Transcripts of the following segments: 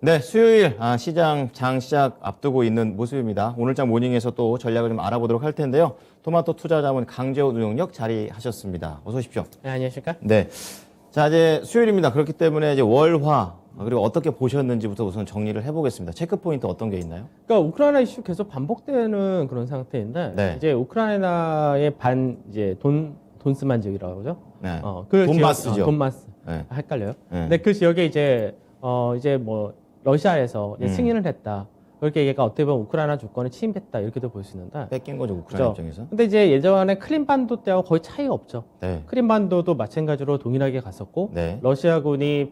네, 수요일 시장 장 시작 앞두고 있는 모습입니다. 오늘장 모닝에서 또 전략을 좀 알아보도록 할 텐데요. 토마토 투자자문 강재호 노영력 자리하셨습니다. 어서 오십시오. 네, 안녕하십니까? 네, 자 이제 수요일입니다. 그렇기 때문에 이제 월화 그리고 어떻게 보셨는지부터 우선 정리를 해보겠습니다. 체크 포인트 어떤 게 있나요? 그러니까 우크라이나 이슈 계속 반복되는 그런 상태인데 네. 이제 우크라이나의 이제 돈스만 지역이라고 하죠. 네. 그 돈바스죠. 지역, 돈바스. 네. 헷갈려요. 네. 근데 그 지역에 이제 뭐 러시아에서 이제 승인을 했다. 그렇게 얘가 어떻게 보면 우크라이나 주권을 침입했다 이렇게도 볼 수 있는데. 뺏긴 거죠, 우크라이나 그렇죠? 입장에서. 근데 이제 예전에 크림반도 때하고 거의 차이가 없죠. 네. 크림반도도 마찬가지로 동일하게 갔었고 네. 러시아군이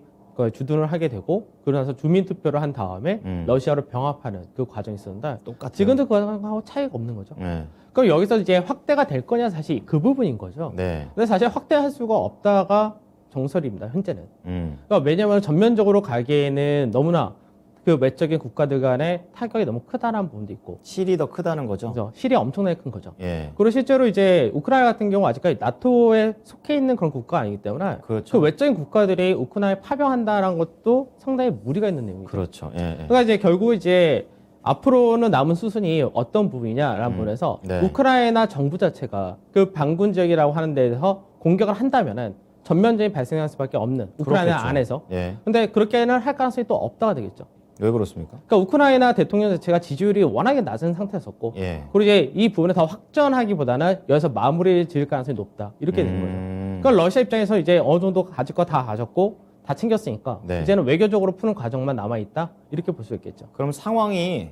주둔을 하게 되고 그러고 나서 주민투표를 한 다음에 러시아로 병합하는 그 과정이 있었는데 똑같아요. 지금도 그거하고 차이가 없는 거죠. 네. 그럼 여기서 이제 확대가 될 거냐 사실 그 부분인 거죠. 네. 근데 사실 확대할 수가 없다가 정설입니다. 현재는. 그러니까 왜냐하면 전면적으로 가기에는 너무나 그 외적인 국가들 간의 타격이 너무 크다는 부분도 있고 실이 더 크다는 거죠. 그래서 실이 엄청나게 큰 거죠. 예. 그리고 실제로 이제 우크라이나 같은 경우 아직까지 나토에 속해 있는 그런 국가가 아니기 때문에 그렇죠. 그 외적인 국가들이 우크라이나에 파병한다는 것도 상당히 무리가 있는 내용이죠. 그렇죠. 예. 예. 그러니까 이제 결국 이제 앞으로는 남은 수순이 어떤 부분이냐라는 부분에서 네. 우크라이나 정부 자체가 그 반군 지역이라고 하는 데에서 공격을 한다면은 전면전이 발생할 수밖에 없는 우크라이나 그렇겠죠. 안에서. 예. 근데 그렇게는 할 가능성이 또 없다가 되겠죠. 왜 그렇습니까? 그러니까 우크라이나 대통령 자체가 지지율이 워낙에 낮은 상태였었고 예. 그리고 이제 이 부분을 더 확전하기보다는 여기서 마무리 지을 가능성이 높다. 이렇게 되는 거죠. 그러니까 러시아 입장에서 이제 어느 정도 가질 거 다 가졌고 다 챙겼으니까 네. 이제는 외교적으로 푸는 과정만 남아있다. 이렇게 볼 수 있겠죠. 그럼 상황이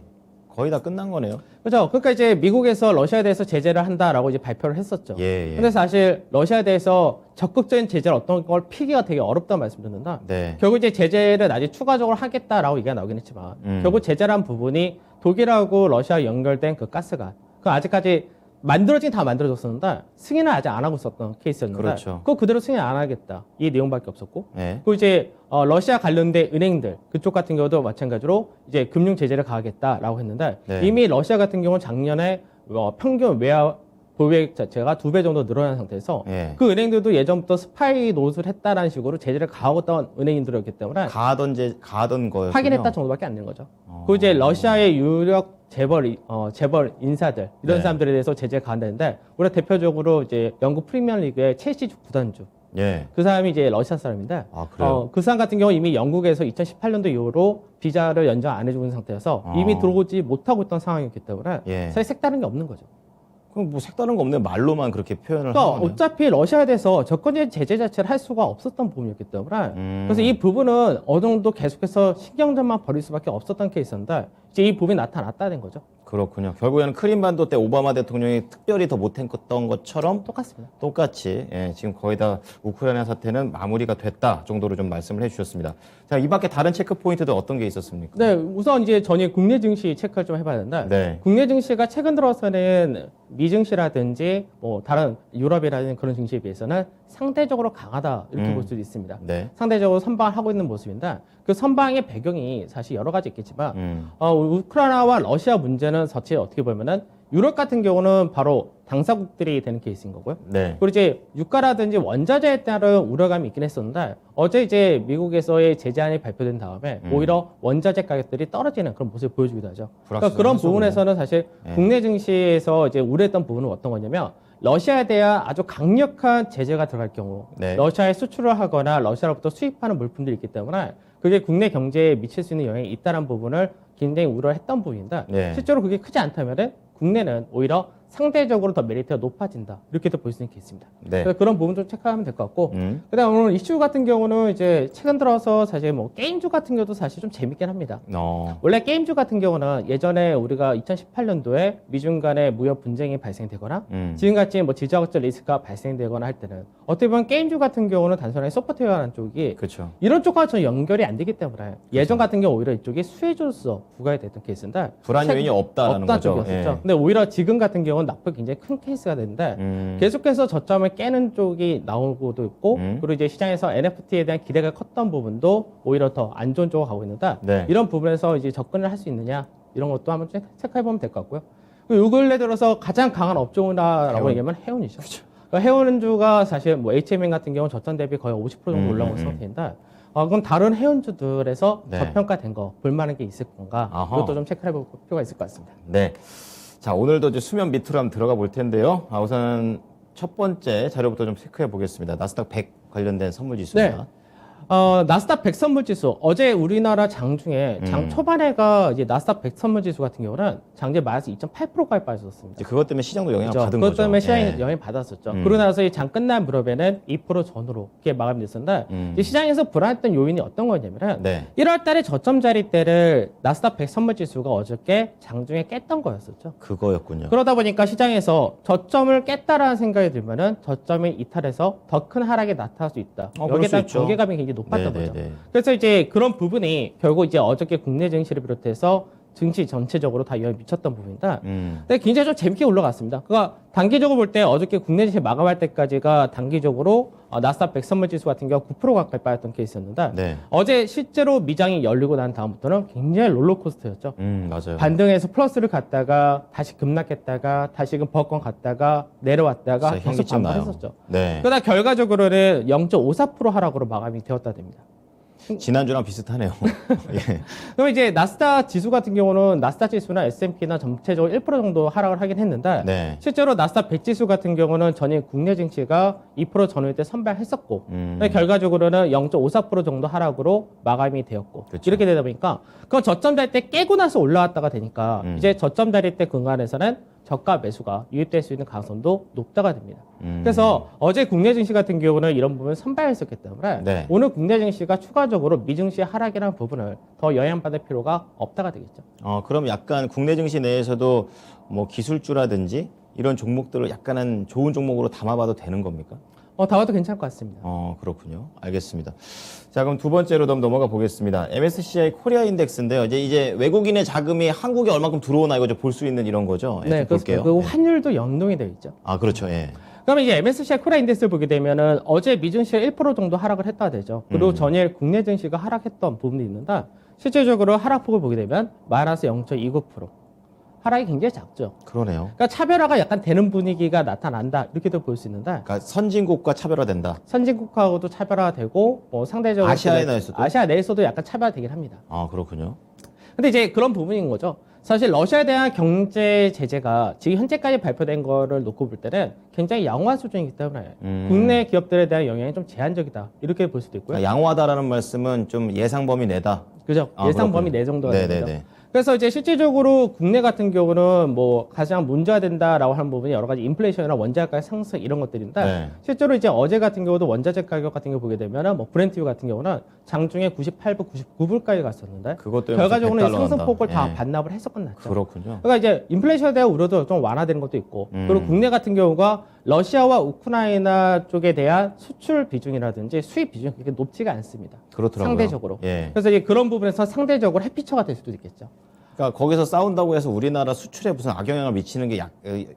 거의 다 끝난 거네요. 그렇죠. 그러니까 이제 미국에서 러시아에 대해서 제재를 한다라고 이제 발표를 했었죠. 예, 예. 근데 사실 러시아에 대해서 적극적인 제재를 어떤 걸 피기가 되게 어렵다는 말씀드렸는데 네. 결국 이제 제재를 아직 추가적으로 하겠다라고 얘기가 나오긴 했지만 결국 제재란 부분이 독일하고 러시아 연결된 그 가스관 그 아직까지 만들어진 다 만들어졌었는데 승인을 아직 안 하고 있었던 케이스였는데 그렇죠. 그거 그대로 승인 안 하겠다 이 내용밖에 없었고 네. 그리고 이제 러시아 관련된 은행들 그쪽 같은 경우도 마찬가지로 이제 금융 제재를 가하겠다라고 했는데 네. 이미 러시아 같은 경우는 작년에 평균 외화 보유액 자체가 2배 정도 늘어난 상태에서 예. 그 은행들도 예전부터 스파이 노릇을 했다라는 식으로 제재를 가하고 있던 은행들이었기 때문에 가던 거였군요. 확인했다 정도밖에 안 되는 거죠. 그리고 이제 러시아의 유력 재벌 인사들 이런 네. 사람들에 대해서 제재를 가한다는데 우리가 대표적으로 이제 영국 프리미어리그의 첼시 구단주 예. 그 사람이 이제 러시아 사람인데 아, 그래요? 그 사람 같은 경우 이미 영국에서 2018년도 이후로 비자를 연장 안 해주고 있는 상태여서 이미 들어오지 못하고 있던 상황이었기 때문에 예. 사실 색다른 게 없는 거죠. 그럼 뭐 색다른 거 없네. 말로만 그렇게 표현을 그러니까 하면. 어차피 러시아에 대해서 적극적인 제재 자체를 할 수가 없었던 부분이었기 때문에 그래서 이 부분은 어느 정도 계속해서 신경전만 벌일 수밖에 없었던 케이스인데 이제 이 부분이 나타났다는 거죠. 그렇군요. 결국에는 크림반도 때 오바마 대통령이 특별히 더 못했던 것처럼 똑같습니다. 똑같이 지금 거의 다 우크라이나 사태는 마무리가 됐다 정도로 좀 말씀을 해주셨습니다. 자, 이 밖에 다른 체크 포인트들 어떤 게 있었습니까? 네, 우선 이제 전에 국내 증시 체크를 좀 해봐야 되는데 네. 국내 증시가 최근 들어서는 미 증시라든지 뭐 다른 유럽이라든지 그런 증시에 비해서는 상대적으로 강하다 이렇게 볼 수도 있습니다. 네. 상대적으로 선방을 하고 있는 모습인데 그 선방의 배경이 사실 여러 가지 있겠지만 음. 우크라이나와 러시아 문제는 사실 어떻게 보면은 유럽 같은 경우는 바로 당사국들이 되는 케이스인 거고요. 네. 그리고 이제 유가라든지 원자재에 따른 우려감이 있긴 했었는데 어제 이제 미국에서의 제재안이 발표된 다음에 오히려 원자재 가격들이 떨어지는 그런 모습을 보여주기도 하죠. 그러니까 그런 불확실한 부분에서는 사실 네. 국내 증시에서 이제 우려했던 부분은 어떤 거냐면 러시아에 대한 아주 강력한 제재가 들어갈 경우 네. 러시아에 수출을 하거나 러시아로부터 수입하는 물품들이 있기 때문에 그게 국내 경제에 미칠 수 있는 영향이 있다는 부분을 굉장히 우려했던 부분인데 네. 실제로 그게 크지 않다면은 국내는 오히려 상대적으로 더 메리트가 높아진다 이렇게도 볼 수 있는 케이스입니다. 네. 그래서 그런 부분 좀 체크하면 될 것 같고 그다음 오늘 이슈 같은 경우는 이제 최근 들어서 사실 뭐 게임주 같은 경우도 사실 좀 재밌긴 합니다. 원래 게임주 같은 경우는 예전에 우리가 2018년도에 미중 간의 무역 분쟁이 발생되거나 지금같이 뭐 지정학적 리스크가 발생되거나 할 때는 어떻게 보면 게임주 같은 경우는 단순하게 소프트웨어라는 쪽이 그렇죠. 이런 쪽과 전 연결이 안 되기 때문에 예전 같은 경우 오히려 이쪽이 수혜주로서 부과가 됐던 케이스인데 불안 요인이 없다라는 없다는 거죠. 쪽이었었죠. 예. 근데 오히려 지금 같은 경우는 납부가 굉장히 큰 케이스가 되는데 계속해서 저점을 깨는 쪽이 나오고도 있고 그리고 이제 시장에서 NFT에 대한 기대가 컸던 부분도 오히려 더 안 좋은 쪽으로 가고 있는데 네. 이런 부분에서 이제 접근을 할 수 있느냐 이런 것도 한번 체크해 보면 될 것 같고요. 그리고 요 근래 들어서 가장 강한 업종이라고 해운. 얘기하면 해운이죠. 그러니까 해운주가 사실 뭐 HMN 같은 경우 저점 대비 거의 50% 정도 올라온 상태인데 그럼 다른 해운주들에서 네. 저평가된 거 볼만한 게 있을 건가? 아하. 이것도 좀 체크해 볼 필요가 있을 것 같습니다. 네. 자, 오늘도 이제 수면 밑으로 한번 들어가 볼 텐데요. 우선 첫 번째 자료부터 좀 체크해 보겠습니다. 나스닥 100 관련된 선물 지수입니다. 네. 나스닥 100 선물지수 어제 우리나라 장중에 장 초반에가 이제 나스닥 100 선물지수 같은 경우는 장제 마이너스 2.8%까지 빠졌습니다. 이제 그것 때문에 시장도 영향을 그렇죠? 받은 그것 거죠. 때문에 시장이 예. 영향 받았었죠. 그러고 나서 이 장 끝난 무렵에는 2% 전후로 이렇게 마감이 됐었는데 이제 시장에서 불안했던 요인이 어떤 거냐면은 네. 1월달에 저점 자리대를 나스닥 100 선물지수가 어저께 장중에 깼던 거였었죠. 그거였군요. 그러다 보니까 시장에서 저점을 깼다라는 생각이 들면은 저점이 이탈해서 더 큰 하락이 나타날 수 있다. 그럴 여기에 수 대한 있죠. 경계감이 굉장히 높았던 네, 거죠. 네, 네. 그래서 이제 그런 부분이 결국 이제 어저께 국내 증시를 비롯해서 증시 전체적으로 다 영향을 미쳤던 부분이다. 근데 굉장히 좀 재밌게 올라갔습니다. 그러니까 단기적으로 볼 때 어저께 국내 증시 마감할 때까지가 단기적으로 나스닥 100 선물지수 같은 경우 9% 가까이 빠졌던 케이스였는데 네. 어제 실제로 미장이 열리고 난 다음부터는 굉장히 롤러코스터였죠. 맞아요. 반등해서 플러스를 갔다가 다시 급락했다가 다시금 버건 갔다가 내려왔다가 진짜 계속 현기증 나요. 반복했었죠. 네. 그러다 결과적으로는 0.54% 하락으로 마감이 되었다 됩니다. 지난주랑 비슷하네요. 예. 그럼 이제 나스닥 지수 같은 경우는 나스닥 지수나 S&P나 전체적으로 1% 정도 하락을 하긴 했는데 네. 실제로 나스닥 100 지수 같은 경우는 전일 국내 증시가 2% 전후일 때 선발했었고 결과적으로는 0.54% 정도 하락으로 마감이 되었고 그쵸. 이렇게 되다 보니까 그 저점 자리 때 깨고 나서 올라왔다가 되니까 이제 저점 자리 때 근간에서는 저가 매수가 유입될 수 있는 가능성도 높다가 됩니다. 그래서 어제 국내 증시 같은 경우는 이런 부분을 선발했었기 때문에 네. 오늘 국내 증시가 추가적으로 미증시의 하락이라는 부분을 더 영향받을 필요가 없다가 되겠죠. 그럼 약간 국내 증시 내에서도 뭐 기술주라든지 이런 종목들을 약간은 좋은 종목으로 담아봐도 되는 겁니까? 다와도 괜찮을 것 같습니다. 그렇군요. 알겠습니다. 자, 그럼 두 번째로 넘어가 보겠습니다. MSCI 코리아 인덱스인데요. 이제 외국인의 자금이 한국에 얼마큼 들어오나 이거 좀 볼 수 있는 이런 거죠. 예, 좀 볼게요. 그 예. 환율도 연동이 되어 있죠. 그렇죠. 예. 그러면 이제 MSCI 코리아 인덱스를 보게 되면은 어제 미증시가 1% 정도 하락을 했다 되죠. 그리고 전일 국내 증시가 하락했던 부분도 있는데 실질적으로 하락폭을 보게 되면 마이너스 0.29%. 하락이 굉장히 작죠. 그러네요. 그러니까 차별화가 약간 되는 분위기가 나타난다. 이렇게도 볼 수 있는데 그러니까 선진국과 차별화된다. 선진국하고도 차별화되고 뭐 상대적으로 아시아 내에서도? 아시아 내에서도 약간 차별화되긴 합니다. 그렇군요. 근데 이제 그런 부분인 거죠. 사실 러시아에 대한 경제 제재가 지금 현재까지 발표된 거를 놓고 볼 때는 굉장히 양호한 수준이기 때문에 국내 기업들에 대한 영향이 좀 제한적이다. 이렇게 볼 수도 있고요. 그러니까 양호하다라는 말씀은 좀 예상 범위 내다. 그죠? 예상 범위 그렇군요. 내 정도가 네네네. 되는 거죠. 그래서 이제 실질적으로 국내 같은 경우는 뭐 가장 문제가 된다라고 하는 부분이 여러 가지 인플레이션이나 원자재 상승 이런 것들인데 네. 실제로 이제 어제 같은 경우도 원자재 가격 같은 경우 보게 되면은 뭐 브렌트유 같은 경우는 장중에 98불, 99불까지 갔었는데 그것 때문에 결과적으로는 100달러 상승폭을 난다. 다 예. 반납을 했었건 났죠. 그렇군요. 그러니까 이제 인플레이션에 대한 우려도 좀 완화되는 것도 있고 그리고 국내 같은 경우가 러시아와 우크라이나 쪽에 대한 수출 비중이라든지 수입 비중이 그렇게 높지가 않습니다. 그렇더라고요. 상대적으로. 예. 그래서 이제 그런 부분에서 상대적으로 해피처가 될 수도 있겠죠. 그러니까 거기서 싸운다고 해서 우리나라 수출에 무슨 악영향을 미치는 게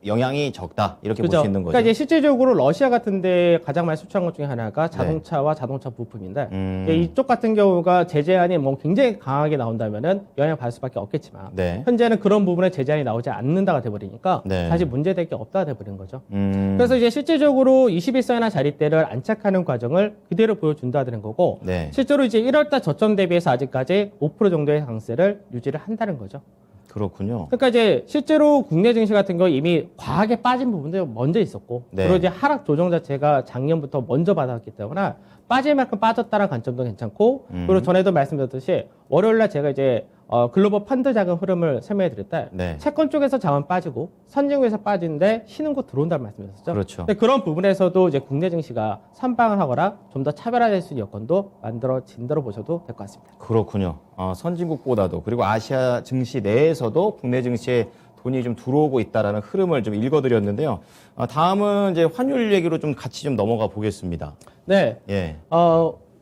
영향이 적다 이렇게 볼 수 있는 거죠. 그러니까 이제 실질적으로 러시아 같은데 가장 많이 수출한 것 중에 하나가 자동차와 자동차 부품인데 이쪽 같은 경우가 제재안이 뭐 굉장히 강하게 나온다면은 영향을 받을 수밖에 없겠지만 네. 현재는 그런 부분에 제재안이 나오지 않는다가 돼버리니까 네. 사실 문제될 게 없다가 돼버린 거죠. 그래서 이제 실질적으로 21선이나 자리대를 안착하는 과정을 그대로 보여준다는 거고 네. 실제로 이제 1월달 저점 대비해서 아직까지 5% 정도의 강세를 유지를 한다는 거죠. 그렇군요. 그러니까 이제 실제로 국내 증시 같은 경우 이미 과하게 빠진 부분도 먼저 있었고 네. 그리고 이제 하락 조정 자체가 작년부터 먼저 받았기 때문에 빠질 만큼 빠졌다는 관점도 괜찮고 그리고 전에도 말씀드렸듯이 월요일날 제가 이제 글로벌 펀드 자금 흐름을 설명해 드릴 때 네. 채권 쪽에서 자금 빠지고 선진국에서 빠지는데 쉬는 곳 들어온다는 말씀이었죠. 그렇죠. 근데 그런 부분에서도 이제 국내 증시가 선방을 하거나 좀 더 차별화될 수 있는 여건도 만들어진다고 보셔도 될 것 같습니다. 그렇군요. 선진국보다도 그리고 아시아 증시 내에서도 국내 증시에 돈이 좀 들어오고 있다라는 흐름을 좀 읽어드렸는데요. 다음은 이제 환율 얘기로 좀 같이 좀 넘어가 보겠습니다. 네. 예.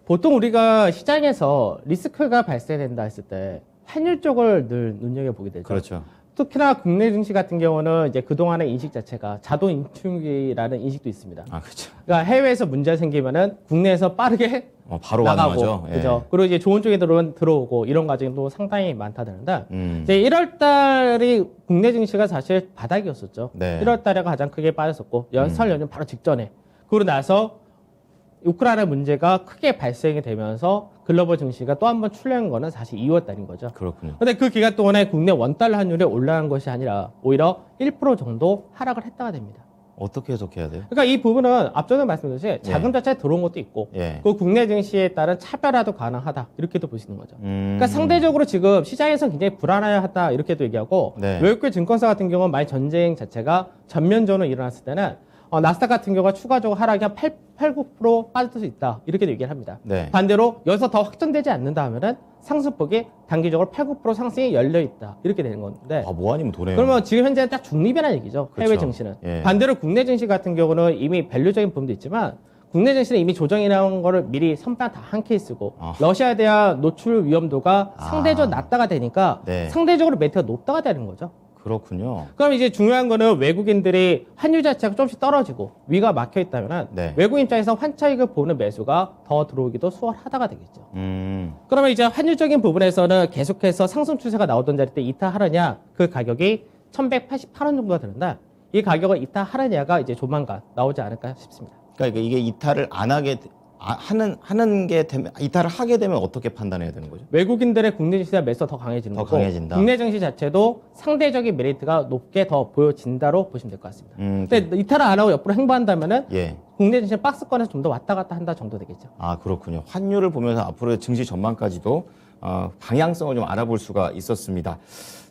보통 우리가 시장에서 리스크가 발생된다 했을 때 환율 쪽을 늘 눈여겨보게 되죠. 그렇죠. 특히나 국내 증시 같은 경우는 이제 그동안의 인식 자체가 자동 인출기라는 인식도 있습니다. 그렇죠. 그러니까 해외에서 문제가 생기면은 국내에서 빠르게 바로 나가고, 가능하죠. 예. 그죠. 그리고 이제 좋은 쪽에 들어오고 이런 과정도 상당히 많다 되는데 음. 이제 1월 달이 국내 증시가 사실 바닥이었었죠. 네. 1월 달에 가장 크게 빠졌었고 설 연휴 바로 직전에 그러고 나서 우크라이나 문제가 크게 발생이 되면서 글로벌 증시가 또 한 번 출렁인 거는 사실 2월 달인 거죠. 그렇군요. 근데 그 기간 동안에 국내 원달러 환율이 올라간 것이 아니라 오히려 1% 정도 하락을 했다가 됩니다. 어떻게 해석해야 돼요? 그러니까 이 부분은 앞전에 말씀드렸듯이 자금 자체에 들어온 것도 있고 그 국내 증시에 따른 차별화도 가능하다 이렇게도 보시는 거죠. 그러니까 상대적으로 지금 시장에서 굉장히 불안하다 이렇게도 얘기하고 외국계 증권사 같은 경우는 만약 전쟁 자체가 전면전으로 일어났을 때는 나스닥 같은 경우가 추가적으로 하락이 한 9% 빠질 수 있다 이렇게도 얘기를 합니다. 반대로 여기서 더 확전되지 않는다 하면은 상승폭이 단기적으로 8, 9% 상승이 열려 있다 이렇게 되는 건데. 뭐 아니면 도네요. 그러면 지금 현재는 딱 중립이라는 얘기죠. 그렇죠. 해외 증시는. 반대로 국내 증시 같은 경우는 이미 밸류적인 부분도 있지만 국내 증시는 이미 조정이라는 거를 미리 선반 다 한 케이스고 러시아에 대한 노출 위험도가 상대적으로 낮다가 되니까 상대적으로 매트가 높다가 되는 거죠. 그렇군요. 그럼 이제 중요한 거는 외국인들이 환율 자체가 조금씩 떨어지고 위가 막혀 있다면 외국 입장에서 환차익을 보는 매수가 더 들어오기도 수월하다가 되겠죠. 그러면 이제 환율적인 부분에서는 계속해서 상승 추세가 나오던 자리 때 이탈하느냐 그 가격이 1188원 정도가 되는데 이 가격을 이탈하느냐가 이제 조만간 나오지 않을까 싶습니다. 그러니까 이게 이탈을 안 하게 하는 게 되면 이탈을 하게 되면 어떻게 판단해야 되는 거죠? 외국인들의 국내 증시가 매수가 더 강해지는 거고 국내 증시 자체도 상대적인 메리트가 높게 더 보여진다로 보시면 될 것 같습니다. 근데 이탈을 안 하고 옆으로 행보한다면은 국내 증시 박스권에서 좀 더 왔다 갔다 한다 정도 되겠죠. 아 그렇군요. 환율을 보면서 앞으로의 증시 전망까지도 방향성을 좀 알아볼 수가 있었습니다.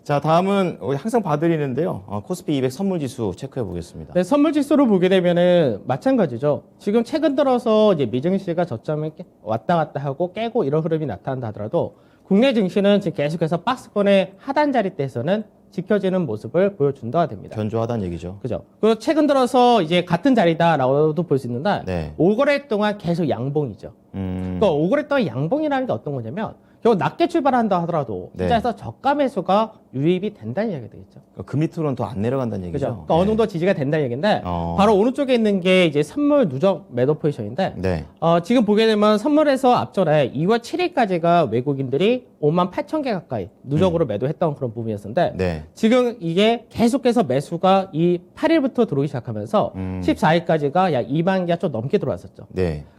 자, 다음은 항상 봐드리는데요. 코스피 200 선물지수 체크해 보겠습니다. 네, 선물지수로 보게 되면은 마찬가지죠. 지금 최근 들어서 이제 미증시가 저점을 왔다 갔다 하고 깨고 이런 흐름이 나타난다 하더라도 국내 증시는 지금 계속해서 박스권의 하단 자리대에서는 지켜지는 모습을 보여준다가 됩니다. 견조하다는 얘기죠. 그죠. 그리고 최근 들어서 이제 같은 자리다라고도 볼 수 있는데 5거래 동안 계속 양봉이죠. 그러니까 5거래 동안 양봉이라는 게 어떤 거냐면 결국 낮게 출발한다 하더라도 시장에서 저가 매수가 유입이 된다는 얘기가 되겠죠. 그러니까 그 밑으로는 더 안 내려간다는 얘기죠. 그죠. 그러니까 어느 정도 지지가 된다는 얘기인데 바로 오른쪽에 있는 게 이제 선물 누적 매도 포지션인데 지금 보게 되면 선물에서 앞전에 2월 7일까지가 외국인들이 5만 8천 개 가까이 누적으로 매도했던 그런 부분이었는데 지금 이게 계속해서 매수가 이 8일부터 들어오기 시작하면서 14일까지가 약 2만 개가 좀 넘게 들어왔었죠.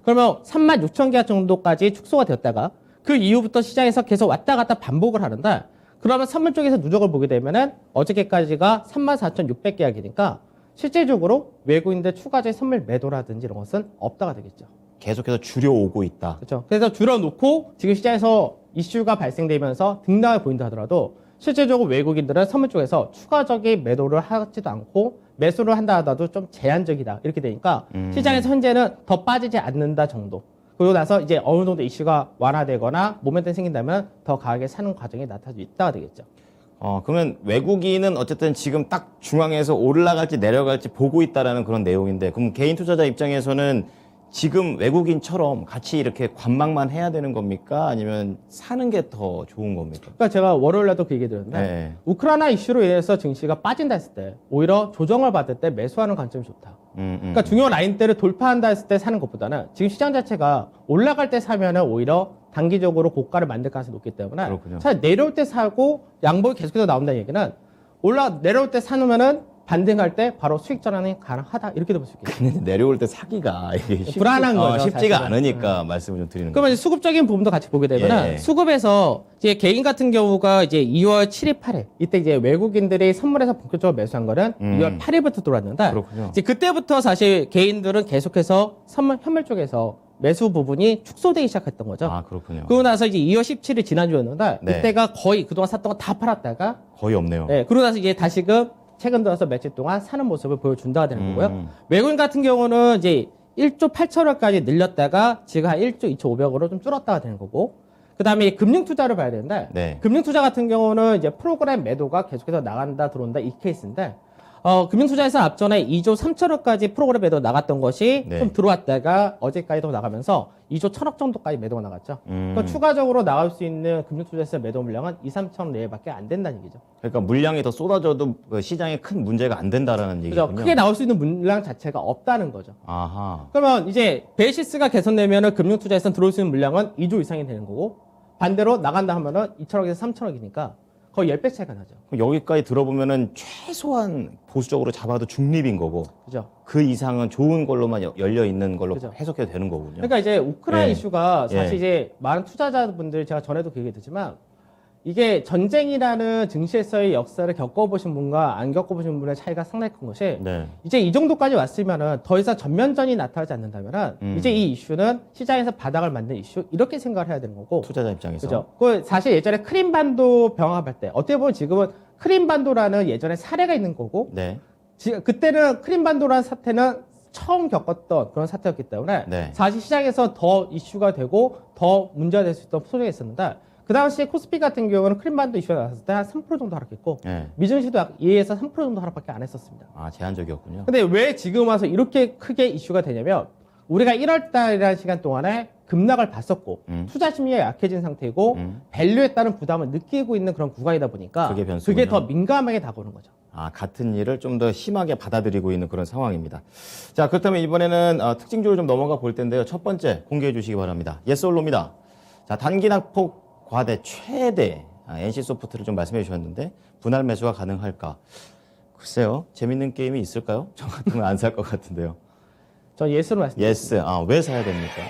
그러면 3만 6천 개 정도까지 축소가 되었다가 그 이후부터 시장에서 계속 왔다 갔다 반복을 하는데 그러면 선물 쪽에서 누적을 보게 되면은 어저께까지가 34,600계약이니까 실질적으로 외국인들 추가적인 선물 매도라든지 이런 것은 없다가 되겠죠. 계속해서 줄여오고 있다. 그렇죠. 그래서 줄여놓고 지금 시장에서 이슈가 발생되면서 등락을 보인다 하더라도 실질적으로 외국인들은 선물 쪽에서 추가적인 매도를 하지도 않고 매수를 한다 하더라도 좀 제한적이다 이렇게 되니까 시장에서 현재는 더 빠지지 않는다 정도. 그리고 나서 이제 어느 정도 이슈가 완화되거나 모멘텀이 생긴다면 더 강하게 사는 과정이 나타날 수 있다가 되겠죠. 그러면 외국인은 어쨌든 지금 딱 중앙에서 올라갈지 내려갈지 보고 있다라는 그런 내용인데 그럼 개인 투자자 입장에서는 지금 외국인처럼 같이 이렇게 관망만 해야 되는 겁니까? 아니면 사는 게 더 좋은 겁니까? 그러니까 제가 월요일날도 그 얘기 드렸는데 우크라이나 이슈로 인해서 증시가 빠진다 했을 때 오히려 조정을 받을 때 매수하는 관점이 좋다. 그러니까 중요한 라인대를 돌파한다 했을 때 사는 것보다는 지금 시장 자체가 올라갈 때 사면은 오히려 단기적으로 고가를 만들 가능성이 높기 때문에 차라리 내려올 때 사고 양봉이 계속해서 나온다는 얘기는 내려올 때 사놓으면은 반등할 때 바로 수익 전환이 가능하다 이렇게도 볼 수 있겠죠. 근데 내려올 때 사기가 이게 불안한 거죠. 쉽지가 않으니까 말씀을 좀 드리는 거죠. 그러면 이제 수급적인 부분도 같이 보게 되면 수급에서 이제 개인 같은 경우가 이제 2월 7일, 8일 이때 이제 외국인들이 선물에서 본격적으로 매수한 거는 2월 8일부터 들어왔는데 이제 그때부터 사실 개인들은 계속해서 선물 현물 쪽에서 매수 부분이 축소되기 시작했던 거죠. 아, 그렇군요. 그러고 나서 이제 2월 17일 지난주였는데 이때가 거의 그동안 샀던 거 다 팔았다가 거의 없네요. 그러고 나서 이제 다시금 최근 들어서 며칠 동안 사는 모습을 보여준다가 되는 거고요. 외국인 같은 경우는 이제 1조 8천억까지 늘렸다가 지금 한 1조 2,500억으로 좀 줄었다가 되는 거고, 그 다음에 금융 투자를 봐야 되는데, 금융 투자 같은 경우는 이제 프로그램 매도가 계속해서 나간다, 들어온다 이 케이스인데, 금융 투자에서 앞전에 2조 3천억까지 프로그램 매도 나갔던 것이 좀 들어왔다가 어제까지도 나가면서 2조 1천억 정도까지 매도가 나갔죠. 그러니까 추가적으로 나갈 수 있는 금융 투자에서 매도 물량은 2, 3천억 내외밖에 안 된다는 얘기죠. 그러니까 물량이 더 쏟아져도 그 시장에 큰 문제가 안 된다라는 얘기군요. 크게 나올 수 있는 물량 자체가 없다는 거죠. 아하. 그러면 이제 베이시스가 개선되면은 금융 투자에서 들어올 수 있는 물량은 2조 이상이 되는 거고 반대로 나간다 하면은 2천억에서 3천억이니까 거의 10배 차이가 나죠. 여기까지 들어보면은 최소한 보수적으로 잡아도 중립인 거고. 그죠. 그 이상은 좋은 걸로만 열려 있는 걸로 그죠. 해석해도 되는 거군요. 그러니까 이제 우크라이나 예. 이슈가 사실 예. 이제 많은 투자자분들 제가 전에도 그 얘기 했지만 이게 전쟁이라는 증시에서의 역사를 겪어보신 분과 안 겪어보신 분의 차이가 상당히 큰 것이 네. 이제 이 정도까지 왔으면은 더 이상 전면전이 나타나지 않는다면은 이제 이 이슈는 시장에서 바닥을 만든 이슈 이렇게 생각을 해야 되는 거고 투자자 입장에서. 그죠. 그 사실 예전에 크림반도 병합할 때 어떻게 보면 지금은 크림반도라는 예전에 사례가 있는 거고 네. 그때는 크림반도라는 사태는 처음 겪었던 그런 사태였기 때문에 네. 사실 시장에서 더 이슈가 되고 더 문제가 될 수 있던 소재가 있었는데 그 당시에 코스피 같은 경우는 크림반도 이슈가 나왔을 때 한 3% 정도 하락했고 네. 미증시도 약 2에서 3% 정도 하락밖에 안 했었습니다. 아, 제한적이었군요. 근데 왜 지금 와서 이렇게 크게 이슈가 되냐면 우리가 1월 달이라는 시간 동안에 급락을 봤었고 투자 심리가 약해진 상태이고 밸류에 따른 부담을 느끼고 있는 그런 구간이다 보니까 그게 변수군요. 그게 더 민감하게 다가오는 거죠. 아, 같은 일을 좀 더 심하게 받아들이고 있는 그런 상황입니다. 자, 그렇다면 이번에는 특징주를 좀 넘어가 볼 텐데요. 첫 번째 공개해 주시기 바랍니다. 예스 올로입니다. 자, 단기 낙폭 과대 최대 NC소프트를 좀 말씀해 주셨는데 분할 매수가 가능할까? 글쎄요. 재밌는 게임이 있을까요? 저 같으면 안 살 것 같은데요. 전 예스로 말씀드립니다. 예스. 아, 왜 사야 됩니까?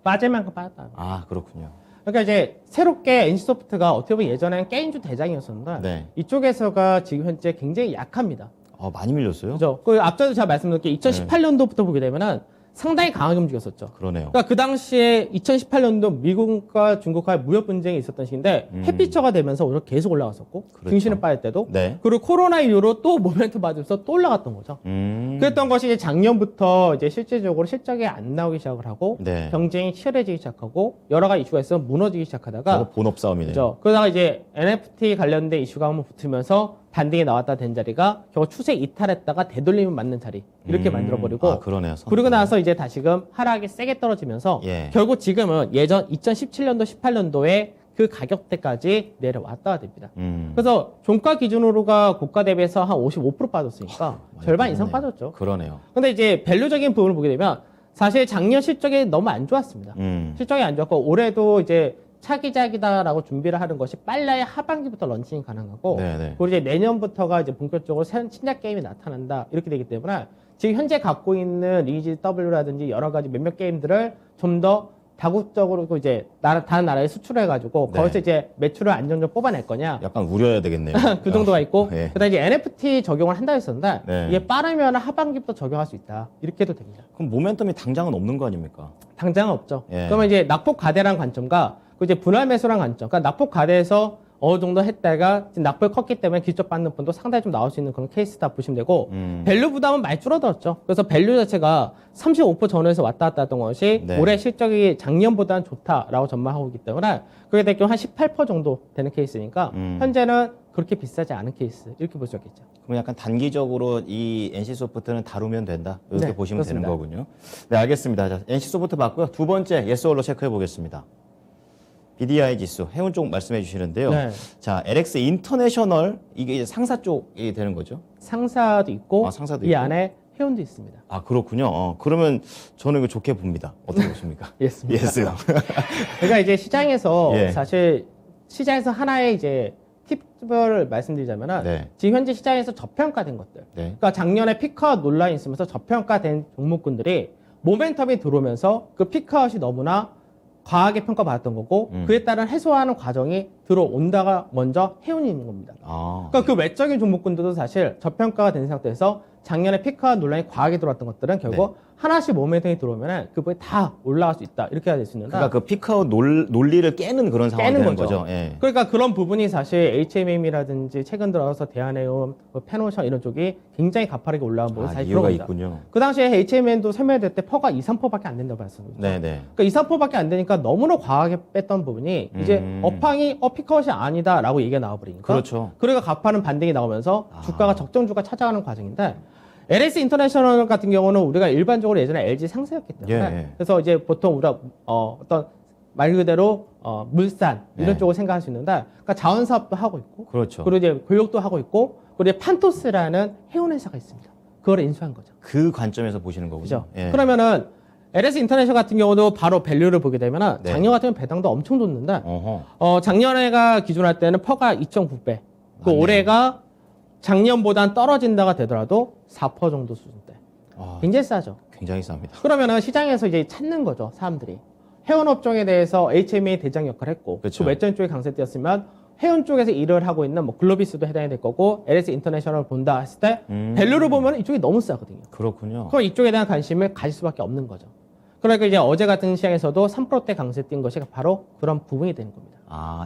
빠질 만큼 빠졌다. 아, 그렇군요. 그러니까 이제 새롭게 NC소프트가 어떻게 보면 예전에는 게임주 대장이었었는데 네. 이쪽에서가 지금 현재 굉장히 약합니다. 많이 밀렸어요? 그죠? 그 앞서도 제가 말씀드린 게 2018년도부터 보게 되면은 상당히 강하게 움직였었죠. 그러네요. 그러니까 그 당시에 2018년도 미국과 중국과의 무역 분쟁이 있었던 시기인데 햇빛처가 되면서 오히려 계속 올라갔었고 그렇죠. 증시는 빠질 때도 네. 그리고 코로나 이후로 또 모멘트 받으면서 또 올라갔던 거죠. 그랬던 것이 이제 작년부터 이제 실제적으로 실적이 안 나오기 시작을 하고 네. 경쟁이 치열해지기 시작하고 여러 가지 이슈가 있어 무너지기 시작하다가 저거 본업 싸움이네요. 그죠. 그러다가 이제 NFT 관련된 이슈가 한번 붙으면서 반등이 나왔다 된 자리가 결국 추세 이탈했다가 되돌림을 맞는 자리 이렇게 만들어버리고 아, 그러네요. 그러고 나서 이제 다시금 하락이 세게 떨어지면서 예. 결국 지금은 예전 2017년도 18년도에 그 가격대까지 내려왔다가 됩니다. 그래서 종가 기준으로가 고가 대비해서 한 55% 빠졌으니까 절반 이상 빠졌죠. 그러네요. 근데 이제 밸류적인 부분을 보게 되면 사실 작년 실적이 너무 안 좋았습니다. 실적이 안 좋았고 올해도 이제 차기작이다라고 준비를 하는 것이 빨라야 하반기부터 런칭이 가능하고 네네. 그리고 이제 내년부터가 이제 본격적으로 신작 게임이 나타난다 이렇게 되기 때문에 지금 현재 갖고 있는 리니지 W라든지 여러 가지 몇몇 게임들을 좀 더 다국적으로 이제 다른 나라에 수출해가지고 네. 거기서 이제 매출을 안정적으로 뽑아낼 거냐 약간 우려해야 되겠네요. 그 정도가 있고 네. 그다음에 이제 NFT 적용을 한다 했었는데 네. 이게 빠르면 하반기부터 적용할 수 있다 이렇게 해도 됩니다. 그럼 모멘텀이 당장은 없는 거 아닙니까? 당장은 없죠. 예. 그러면 이제 낙폭 가대란 관점과 그 이제 분할 매수란 관점. 그러니까 낙폭 가대에서 어느 정도 했다가 지금 낙폭이 컸기 때문에 기적 받는 분도 상당히 좀 나올 수 있는 그런 케이스다 보시면 되고 밸류 부담은 많이 줄어들었죠. 그래서 밸류 자체가 35% 전후에서 왔다 갔다 했던 것이 네. 올해 실적이 작년보다는 좋다라고 전망하고 있기 때문에 그게 될 경우 한 18% 정도 되는 케이스니까 현재는 그렇게 비싸지 않은 케이스 이렇게 볼 수 있겠죠. 그럼 약간 단기적으로 이 NC소프트는 다루면 된다. 이렇게 네, 보시면 그렇습니다. 되는 거군요. 네, 알겠습니다. 자, NC소프트 봤고요. 두 번째 예스홀로 체크해 보겠습니다. BDI 지수, 해운 쪽 말씀해 주시는데요. 네. 자, LX 인터내셔널, 이게 이제 상사 쪽이 되는 거죠? 상사도 있고 상사도 이 있고. 안에 회원도 있습니다. 아, 그렇군요. 그러면 저는 이거 좋게 봅니다. 어떻게 보십니까? 예스입니다. 예스요. 그러니까 이제 시장에서 예. 사실 시장에서 하나의 이제 팁을 말씀드리자면은 네. 지금 현재 시장에서 저평가된 것들. 네. 그러니까 작년에 피크아웃 논란이 있으면서 저평가된 종목군들이 모멘텀이 들어오면서 그 피크아웃이 너무나 과하게 평가받았던 거고 그에 따른 해소하는 과정이 들어온다가 먼저 해운이 있는 겁니다. 아, 그러니까 그 외적인 종목군들도 사실 저평가가 된 상태에서 작년에 피크아웃 논란이 과하게 들어왔던 것들은 결국 하나씩 모멘텀이 들어오면 그 부분이 다 올라갈 수 있다. 이렇게 해야 될 수 있는데 그러니까 그 피크아웃 논리를 깨는 그런 상황이 깨는 되는 거죠. 거죠. 예. 그러니까 그런 부분이 사실 HMM이라든지 최근 들어서 대한해운, 페노션 이런 쪽이 굉장히 가파르게 올라온 부분이 사실 이유가 그런 겁니다. 있군요. 그 당시에 HMM도 설명될 때 퍼가 2, 3%밖에 안 된다고 말씀드렸죠. 네네. 그러니까 2, 3%밖에 안 되니까 너무나 과하게 뺐던 부분이 이제 업황이 피크아웃이 아니다라고 얘기가 나와버리니까 그렇죠. 그러니까 가파른 반등이 나오면서 주가가 적정주가 찾아가는 과정인데 LS 인터내셔널 같은 경우는 우리가 일반적으로 예전에 LG 상세였기 때문에 예. 그래서 이제 보통 우리가 어떤 말 그대로 물산 이런 네. 쪽을 생각할 수 있는데 그러니까 자원 사업도 하고 있고 그렇죠. 그리고 이제 교육도 하고 있고 그리고 이제 판토스라는 해운 회사가 있습니다. 그걸 인수한 거죠. 그 관점에서 보시는 거군요. 그죠? 예. 그러면은 LS 인터내셔널 같은 경우도 바로 밸류를 보게 되면은 네. 작년 같은 경우 배당도 엄청 줬는데 어허. 작년에가 기준할 때는 퍼가 2.9배 그 올해가 작년보단 떨어진다가 되더라도 4% 정도 수준대. 굉장히 싸죠. 굉장히 쌉니다. 그러면은 시장에서 이제 찾는 거죠, 사람들이. 해운 업종에 대해서 HMA 대장 역할을 했고, 그렇죠. 그 외전 쪽에 강세되었으면 해운 쪽에서 일을 하고 있는 뭐 글로비스도 해당이 될 거고, LS 인터내셔널을 본다 했을 때 밸류를 보면 이쪽이 너무 싸거든요. 그렇군요. 그럼 이쪽에 대한 관심을 가질 수밖에 없는 거죠. 그러니까 이제 어제 같은 시장에서도 3%대 강세 띈 것이 바로 그런 부분이 되는 겁니다.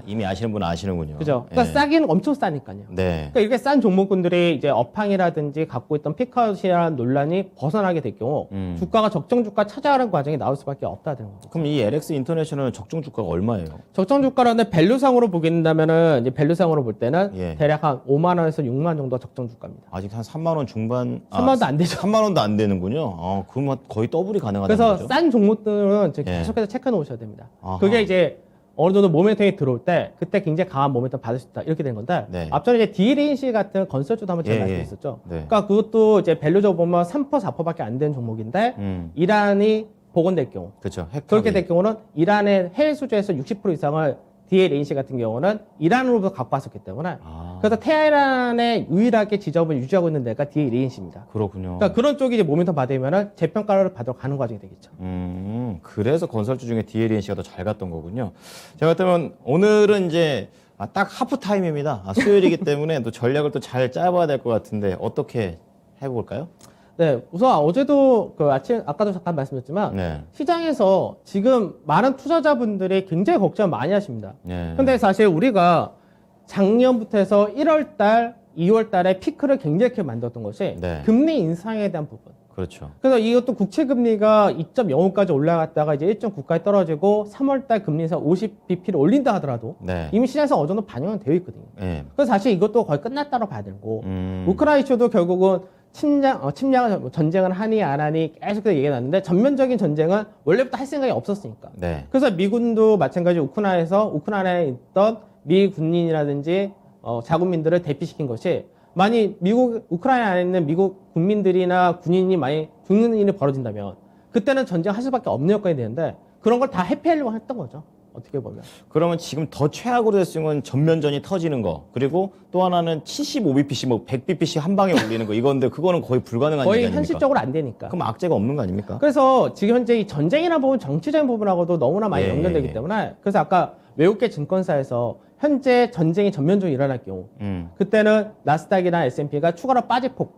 이미 아시는 분은 아시는군요. 그죠? 그러니까 싸기는 엄청 싸니까요. 네. 그러니까 이렇게 싼 종목군들이 이제 업황이라든지 갖고 있던 피크아웃이라는 논란이 벗어나게 될 경우 주가가 적정 주가 찾아가는 과정이 나올 수밖에 없다는 거죠. 그럼 이 LX 인터내셔널은 적정 주가가 얼마예요? 적정 주가라는 밸류상으로 보게 된다면은 이제 밸류상으로 볼 때는 대략 한 5만 원에서 6만 원 정도가 적정 주가입니다. 아직 한 3만 원 중반. 3만 원도 안 되죠. 3만 원도 안 되는군요. 그러면 거의 더블이 가능하다는 그래서 거죠. 싼 종목들은 계속해서 체크해 놓으셔야 됩니다. 아하. 그게 이제 어느 정도 모멘텀이 들어올 때 그때 굉장히 강한 모멘텀 받을 수 있다 이렇게 된 건데 앞전에 이제 DLNC 같은 건설주도 한번 제가 말씀드렸었죠. 그러니까 그것도 이제 밸류적으로 보면 3% 4%밖에 안 되는 종목인데 이란이 복원될 경우 그렇죠. 그렇게 될 경우는 이란의 해외 수주에서 60% 이상을 DLNC 같은 경우는 이란으로부터 갖고 왔었기 때문에 그래서 테헤란에 유일하게 지점을 유지하고 있는 데가 DLNC입니다. 그렇군요. 그러니까 그런 쪽이 이제 모멘텀 받으면은 재평가를 받으러 가는 과정이 되겠죠. 그래서 건설주 중에 DLNC가 더 잘 갔던 거군요. 제가 그렇다면 오늘은 이제 딱 하프 타임입니다. 수요일이기 때문에 또 전략을 또 잘 짜봐야 될 것 같은데 어떻게 해볼까요? 네, 우선 어제도 아까도 잠깐 말씀드렸지만 시장에서 지금 많은 투자자분들이 굉장히 걱정을 많이 하십니다. 근데 사실 우리가 작년부터 해서 1월 달, 2월 달에 피크를 굉장히 크게 만들었던 것이 금리 인상에 대한 부분. 그렇죠. 그래서 이것도 국채 금리가 2.05까지 올라갔다가 이제 1.9까지 떨어지고 3월 달 금리 인상 50bp를 올린다 하더라도 이미 시장에서 어느 정도 반영은 되어 있거든요. 그래서 사실 이것도 거의 끝났다고 봐야 되고 우크라이나 이슈도 결국은 침략을 전쟁을 하니 안 하니 계속해서 얘기가 났는데 전면적인 전쟁은 원래부터 할 생각이 없었으니까. 그래서 미군도 마찬가지 우크라이나에 있던 미 군인이라든지 자국민들을 대피시킨 것이 만약 우크라이나에 있는 미국 국민들이나 군인이 많이 죽는 일이 벌어진다면 그때는 전쟁할 수밖에 없는 여건이 되는데 그런 걸 다 회피하려고 했던 거죠. 어떻게 보면. 그러면 지금 더 최악으로 됐으면 건 전면전이 터지는 거. 그리고 또 하나는 75bpc, 뭐 100bpc 한 방에 올리는 거. 이건데 그거는 거의 불가능한 거의 일이 아닙니까? 현실적으로 안 되니까. 그럼 악재가 없는 거 아닙니까? 그래서 지금 현재 이 전쟁이라는 부분, 정치적인 부분하고도 너무나 많이 연결되기 때문에 그래서 아까 외국계 증권사에서 현재 전쟁이 전면적으로 일어날 경우 그때는 나스닥이나 S&P가 추가로 빠질 폭.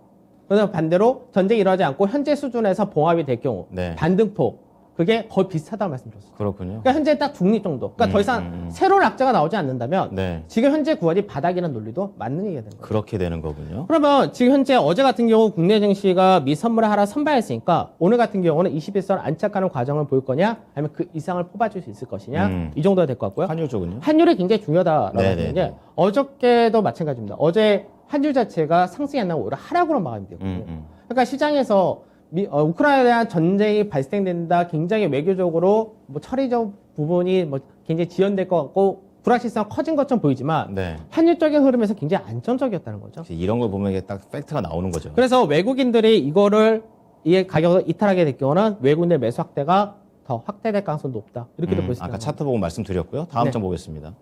그래서 반대로 전쟁이 일어나지 않고 현재 수준에서 봉합이 될 경우 반등폭. 그게 거의 비슷하다고 말씀드렸어요. 그렇군요. 그러니까 현재 딱 중립 정도. 그러니까 더 이상 새로운 악재가 나오지 않는다면 지금 현재 구간이 바닥이라는 논리도 맞는 얘기가 되는 거예요. 그렇게 되는 거군요. 그러면 지금 현재 어제 같은 경우 국내 증시가 미 선물을 하라 선발했으니까 오늘 같은 경우는 21선 안착하는 과정을 볼 거냐 아니면 그 이상을 뽑아줄 수 있을 것이냐 이 정도가 될 것 같고요. 환율 쪽은요? 환율이 굉장히 중요하다라고 하는 게 어저께도 마찬가지입니다. 어제 환율 자체가 상승이 안 나고 오히려 하락으로 마감이 됐거든요. 그러니까 시장에서 우크라이나에 대한 전쟁이 발생된다. 굉장히 외교적으로 뭐 처리적 부분이 뭐 굉장히 지연될 것 같고 불확실성 커진 것처럼 보이지만 환율적인 흐름에서 굉장히 안정적이었다는 거죠. 이런 걸 보면 이게 딱 팩트가 나오는 거죠. 그래서 외국인들이 이거를 이 가격을 이탈하게 될 경우는 외국인의 매수 확대가 더 확대될 가능성이 높다. 이렇게도 볼 수 있습니다. 아까 차트 보고 말씀드렸고요. 다음 장 보겠습니다.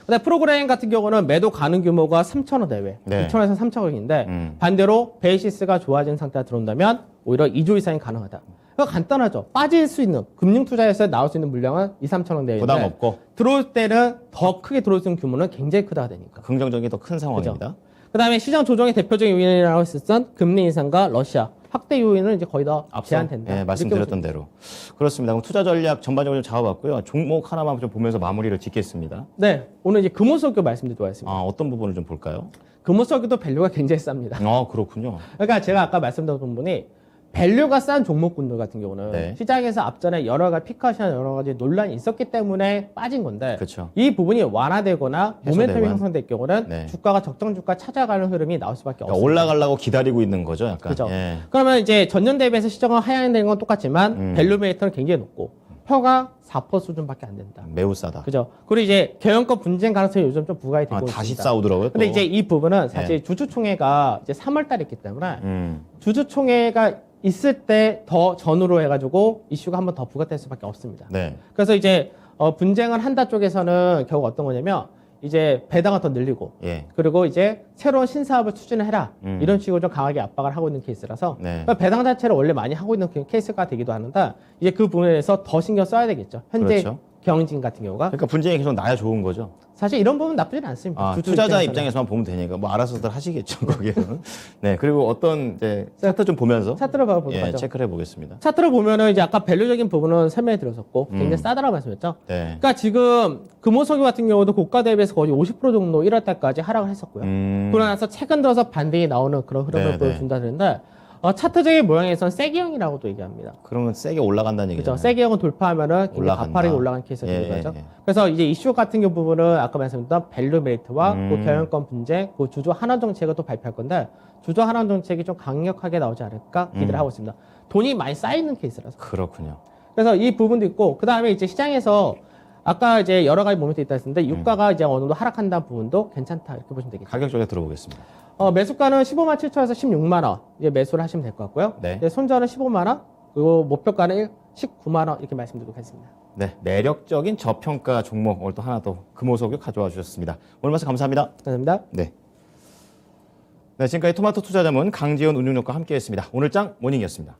근데 프로그램 같은 경우는 매도 가능 규모가 3,000원 대외, 2,000원에서 3,000원인데 반대로 베이시스가 좋아진 상태가 들어온다면 오히려 2조 이상이 가능하다. 그거 간단하죠. 빠질 수 있는 금융 투자에서 나올 수 있는 물량은 2, 3,000원 대외인데 부담 없고 들어올 때는 더 크게 들어올 수 있는 규모는 굉장히 크다가 되니까. 긍정적인 더 큰 상황입니다. 그다음에 시장 조정의 대표적인 요인이라고 했었던 금리 인상과 러시아 확대 요인은 이제 거의 다 제한된다. 네, 말씀드렸던 대로. 그렇습니다. 그럼 투자 전략 전반적으로 좀 잡아봤고요. 종목 하나만 좀 보면서 마무리를 짓겠습니다. 네, 오늘 이제 금호석유 말씀드리도록 하겠습니다. 어떤 부분을 좀 볼까요? 금호석유도 밸류가 굉장히 쌉니다. 그렇군요. 그러니까 제가 아까 말씀드렸던 부분이 밸류가 싼 종목군들 같은 경우는 시장에서 앞전에 여러 가지 피크아웃이나 여러 가지 논란이 있었기 때문에 빠진 건데 이 부분이 완화되거나 모멘텀이 형성될 경우는 주가가 적정 주가 찾아가는 흐름이 나올 수밖에 없습니다. 올라가려고 기다리고 있는 거죠, 약간. 그렇죠. 그러면 이제 전년 대비해서 시장은 하향되는 건 똑같지만 밸류 메이터는 굉장히 높고 표가 4% 수준밖에 안 된다. 매우 싸다. 그죠. 그리고 이제 경영권 분쟁 가능성이 요즘 좀 부각이 되고 있습니다. 다시 싸우더라고요. 근데 이제 이 부분은 사실 주주총회가 이제 3월 달에 있기 때문에 주주총회가 있을 때 더 전후로 해가지고 이슈가 한번 더 부각될 수밖에 없습니다. 그래서 이제 분쟁을 한다 쪽에서는 결국 어떤 거냐면 이제 배당을 더 늘리고 예. 그리고 이제 새로운 신사업을 추진해라 이런 식으로 좀 강하게 압박을 하고 있는 케이스라서 네. 그러니까 배당 자체를 원래 많이 하고 있는 케이스가 되기도 하는데 이제 그 부분에 대해서 더 신경 써야 되겠죠. 현재 그렇죠. 경영진 같은 경우가 그러니까 분쟁이 계속 나야 좋은 거죠. 사실 이런 부분 나쁘진 않습니다. 주주 투자자 입장에서는. 입장에서만 보면 되니까 뭐 알아서들 하시겠죠 거기에는. 네, 그리고 어떤 이제 차트 좀 보면서 차트를 보도록 예, 하죠. 체크를 해보겠습니다. 차트를 보면은 이제 아까 밸류적인 부분은 설명해 드렸었고 굉장히 싸다라고 말씀했죠. 네. 그러니까 지금 금호석유 같은 경우도 고가 대비해서 거의 50% 정도 1월 달까지 하락을 했었고요. 그러고 나서 최근 들어서 반등이 나오는 그런 흐름을 네, 보여준다 그랬는데 차트적인 모양에서는 세기형이라고도 얘기합니다. 그러면 세게 올라간다는 얘기죠. 그렇죠. 세기형은 돌파하면은 굉장히 올라간다. 가파르게 올라가는 케이스가 예, 되는 거죠. 예, 예. 그래서 이제 이슈 같은 경우 부분은 아까 말씀드렸던 밸류 메리트와 그 경영권 분쟁, 그 주주 환원 정책을 또 발표할 건데 주주 환원 정책이 좀 강력하게 나오지 않을까 기대를 하고 있습니다. 돈이 많이 쌓이는 케이스라서. 그렇군요. 그래서 이 부분도 있고 그 다음에 이제 시장에서 아까 이제 여러 가지 모멘트 있다 했는데 유가가 이제 어느 정도 하락한다는 부분도 괜찮다 이렇게 보시면 되겠죠. 가격 쪽에 들어보겠습니다. 매수가는 15만 7천에서 16만 원 이제 매수를 하시면 될 것 같고요. 네. 이제 손절은 15만 원 그리고 목표가는 19만 원 이렇게 말씀드리도록 하겠습니다. 네, 매력적인 저평가 종목 오늘 또 하나 더 금호석유 가져와 주셨습니다. 오늘 말씀 감사합니다. 감사합니다. 네. 네, 지금까지 토마토 투자자문 강지원 운용력과 함께했습니다. 오늘장 모닝이었습니다.